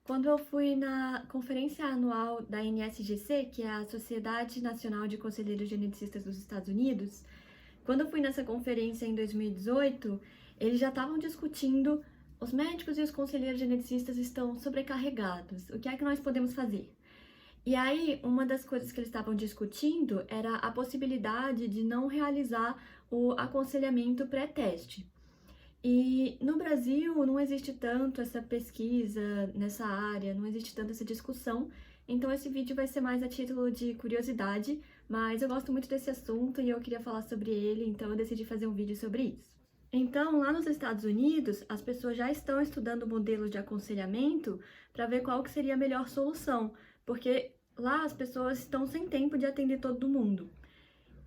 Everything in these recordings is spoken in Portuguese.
Quando eu fui na conferência anual da NSGC, que é a Sociedade Nacional de Conselheiros Geneticistas dos Estados Unidos, quando eu fui nessa conferência em 2018, eles já estavam discutindo os médicos e os conselheiros geneticistas estão sobrecarregados, o que é que nós podemos fazer? E aí, uma das coisas que eles estavam discutindo era a possibilidade de não realizar o aconselhamento pré-teste. E no Brasil não existe tanto essa pesquisa nessa área, não existe tanto essa discussão, então esse vídeo vai ser mais a título de curiosidade, mas eu gosto muito desse assunto e eu queria falar sobre ele, então eu decidi fazer um vídeo sobre isso. Então, lá nos Estados Unidos, as pessoas já estão estudando modelos de aconselhamento para ver qual que seria a melhor solução, porque lá as pessoas estão sem tempo de atender todo mundo.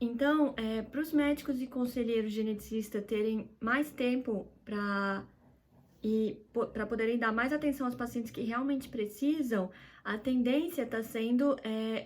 Então, para os médicos e conselheiros geneticistas terem mais tempo para poderem dar mais atenção aos pacientes que realmente precisam, a tendência está sendo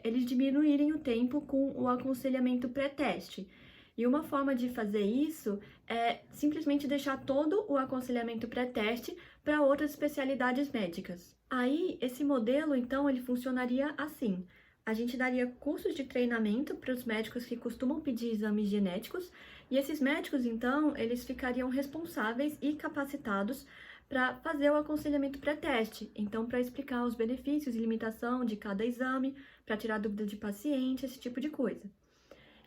eles diminuírem o tempo com o aconselhamento pré-teste. E uma forma de fazer isso é simplesmente deixar todo o aconselhamento pré-teste para outras especialidades médicas. Aí, esse modelo, então, ele funcionaria assim. A gente daria cursos de treinamento para os médicos que costumam pedir exames genéticos, e esses médicos, então, eles ficariam responsáveis e capacitados para fazer o aconselhamento pré-teste. Então, para explicar os benefícios e limitação de cada exame, para tirar dúvida de paciente, esse tipo de coisa.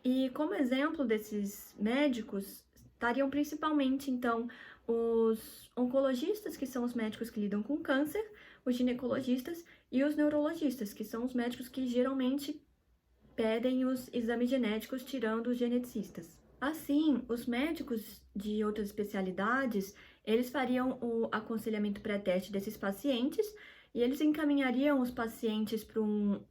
E como exemplo desses médicos, estariam principalmente, então, os oncologistas, que são os médicos que lidam com câncer, os ginecologistas e os neurologistas, que são os médicos que geralmente pedem os exames genéticos, tirando os geneticistas. Assim, os médicos de outras especialidades, eles fariam o aconselhamento pré-teste desses pacientes e eles encaminhariam os pacientes para um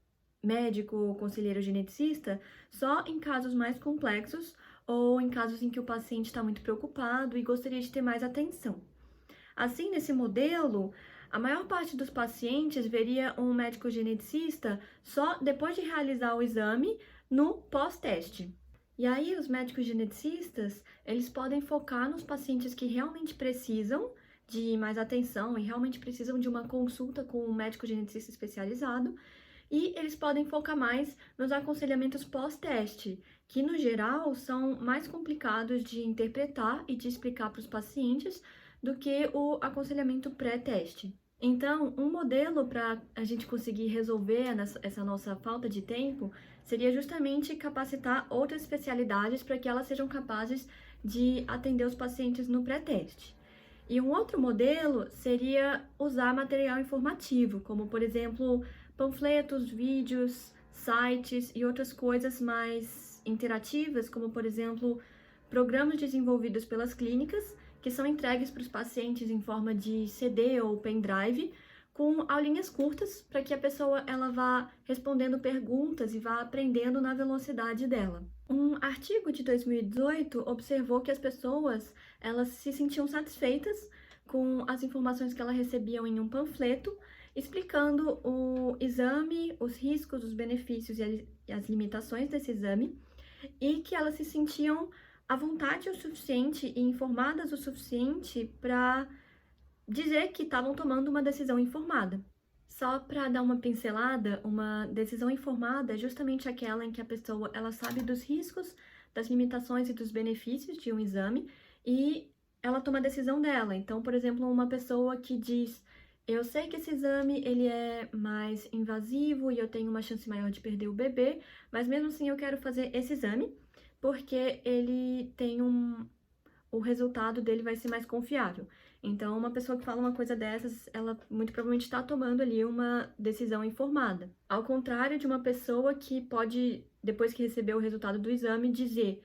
médico ou conselheiro geneticista só em casos mais complexos ou em casos em que o paciente está muito preocupado e gostaria de ter mais atenção. Assim, nesse modelo, a maior parte dos pacientes veria um médico geneticista só depois de realizar o exame no pós-teste. E aí, os médicos geneticistas, eles podem focar nos pacientes que realmente precisam de mais atenção e realmente precisam de uma consulta com um médico geneticista especializado, e eles podem focar mais nos aconselhamentos pós-teste, que no geral são mais complicados de interpretar e de explicar para os pacientes do que o aconselhamento pré-teste. Então, um modelo para a gente conseguir resolver essa nossa falta de tempo seria justamente capacitar outras especialidades para que elas sejam capazes de atender os pacientes no pré-teste. E um outro modelo seria usar material informativo, como, por exemplo, panfletos, vídeos, sites e outras coisas mais interativas, como, por exemplo, programas desenvolvidos pelas clínicas, que são entregues para os pacientes em forma de CD ou pendrive, com aulinhas curtas, para que a pessoa ela vá respondendo perguntas e vá aprendendo na velocidade dela. Um artigo de 2018 observou que as pessoas elas se sentiam satisfeitas com as informações que elas recebiam em um panfleto, explicando o exame, os riscos, os benefícios e as limitações desse exame, e que elas se sentiam à vontade o suficiente e informadas o suficiente para dizer que estavam tomando uma decisão informada. Só para dar uma pincelada, uma decisão informada é justamente aquela em que a pessoa ela sabe dos riscos, das limitações e dos benefícios de um exame e ela toma a decisão dela. Então, por exemplo, uma pessoa que diz: eu sei que esse exame ele é mais invasivo e eu tenho uma chance maior de perder o bebê, mas mesmo assim eu quero fazer esse exame porque ele tem o resultado dele vai ser mais confiável. Então, uma pessoa que fala uma coisa dessas, ela muito provavelmente está tomando ali uma decisão informada. Ao contrário de uma pessoa que pode, depois que receber o resultado do exame, dizer: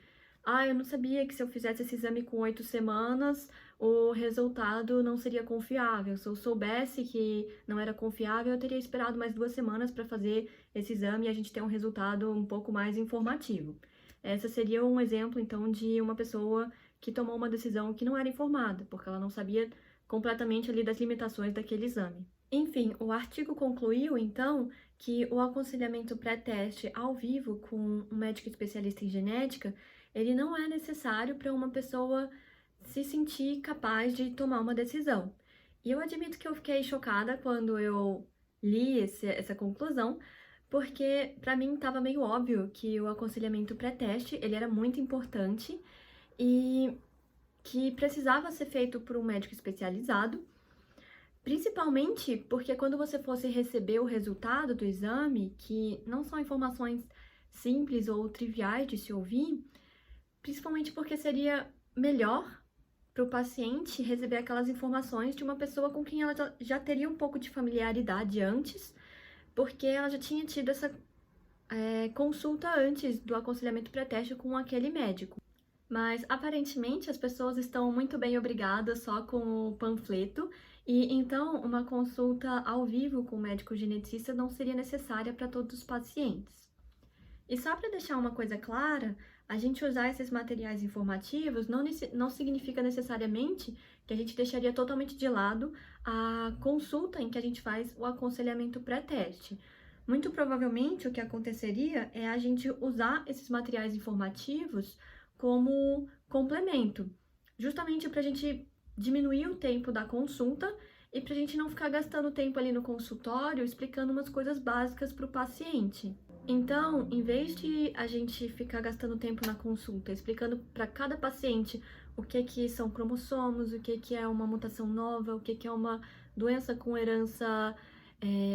eu não sabia que se eu fizesse esse exame com 8 semanas, o resultado não seria confiável. Se eu soubesse que não era confiável, eu teria esperado mais 2 semanas para fazer esse exame e a gente ter um resultado um pouco mais informativo. Essa seria um exemplo, então, de uma pessoa que tomou uma decisão que não era informada, porque ela não sabia completamente ali das limitações daquele exame. Enfim, o artigo concluiu, então, que o aconselhamento pré-teste ao vivo com um médico especialista em genética, ele não é necessário para uma pessoa se sentir capaz de tomar uma decisão. E eu admito que eu fiquei chocada quando eu li essa conclusão, porque para mim estava meio óbvio que o aconselhamento pré-teste ele era muito importante e que precisava ser feito por um médico especializado, principalmente porque quando você fosse receber o resultado do exame, que não são informações simples ou triviais de se ouvir, principalmente porque seria melhor para o paciente receber aquelas informações de uma pessoa com quem ela já teria um pouco de familiaridade antes, porque ela já tinha tido essa consulta antes do aconselhamento pré-teste com aquele médico. Mas aparentemente as pessoas estão muito bem obrigadas só com o panfleto, e então uma consulta ao vivo com o médico geneticista não seria necessária para todos os pacientes. E só para deixar uma coisa clara, a gente usar esses materiais informativos não significa necessariamente que a gente deixaria totalmente de lado a consulta em que a gente faz o aconselhamento pré-teste. Muito provavelmente o que aconteceria é a gente usar esses materiais informativos como complemento, justamente para a gente diminuir o tempo da consulta e para a gente não ficar gastando tempo ali no consultório explicando umas coisas básicas para o paciente. Então, em vez de a gente ficar gastando tempo na consulta explicando para cada paciente o que são cromossomos, o que é uma mutação nova, o que é uma doença com herança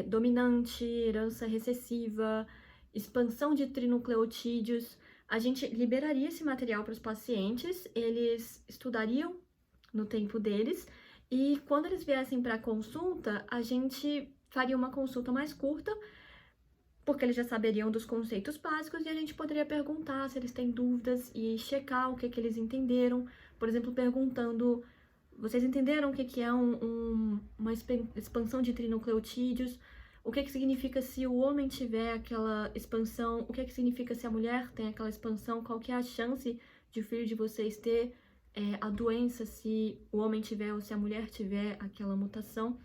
dominante, herança recessiva, expansão de trinucleotídeos, a gente liberaria esse material para os pacientes, eles estudariam no tempo deles e quando eles viessem para a consulta, a gente faria uma consulta mais curta, porque eles já saberiam dos conceitos básicos e a gente poderia perguntar se eles têm dúvidas e checar o que eles entenderam, por exemplo, perguntando: vocês entenderam o que é uma expansão de trinucleotídeos? O que significa se o homem tiver aquela expansão? O que significa se a mulher tem aquela expansão? Qual que é a chance de o filho de vocês ter a doença se o homem tiver ou se a mulher tiver aquela mutação?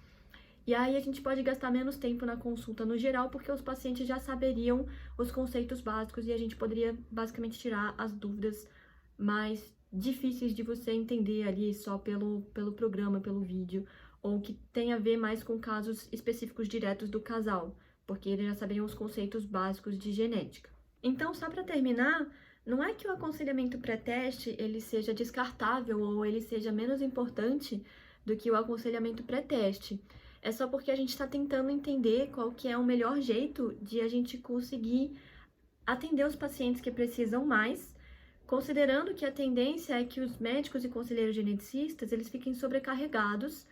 E aí a gente pode gastar menos tempo na consulta no geral, porque os pacientes já saberiam os conceitos básicos e a gente poderia basicamente tirar as dúvidas mais difíceis de você entender ali só pelo programa, pelo vídeo, ou que tem a ver mais com casos específicos diretos do casal, porque eles já saberiam os conceitos básicos de genética. Então, só para terminar, não é que o aconselhamento pré-teste ele seja descartável ou ele seja menos importante do que o aconselhamento pré-teste. É só porque a gente está tentando entender qual que é o melhor jeito de a gente conseguir atender os pacientes que precisam mais, considerando que a tendência é que os médicos e conselheiros geneticistas eles fiquem sobrecarregados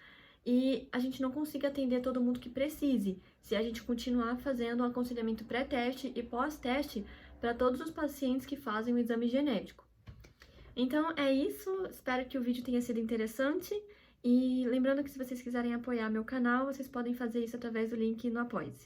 e a gente não consiga atender todo mundo que precise, se a gente continuar fazendo um aconselhamento pré-teste e pós-teste para todos os pacientes que fazem o exame genético. Então é isso, espero que o vídeo tenha sido interessante e lembrando que se vocês quiserem apoiar meu canal, vocês podem fazer isso através do link no Apoie-se.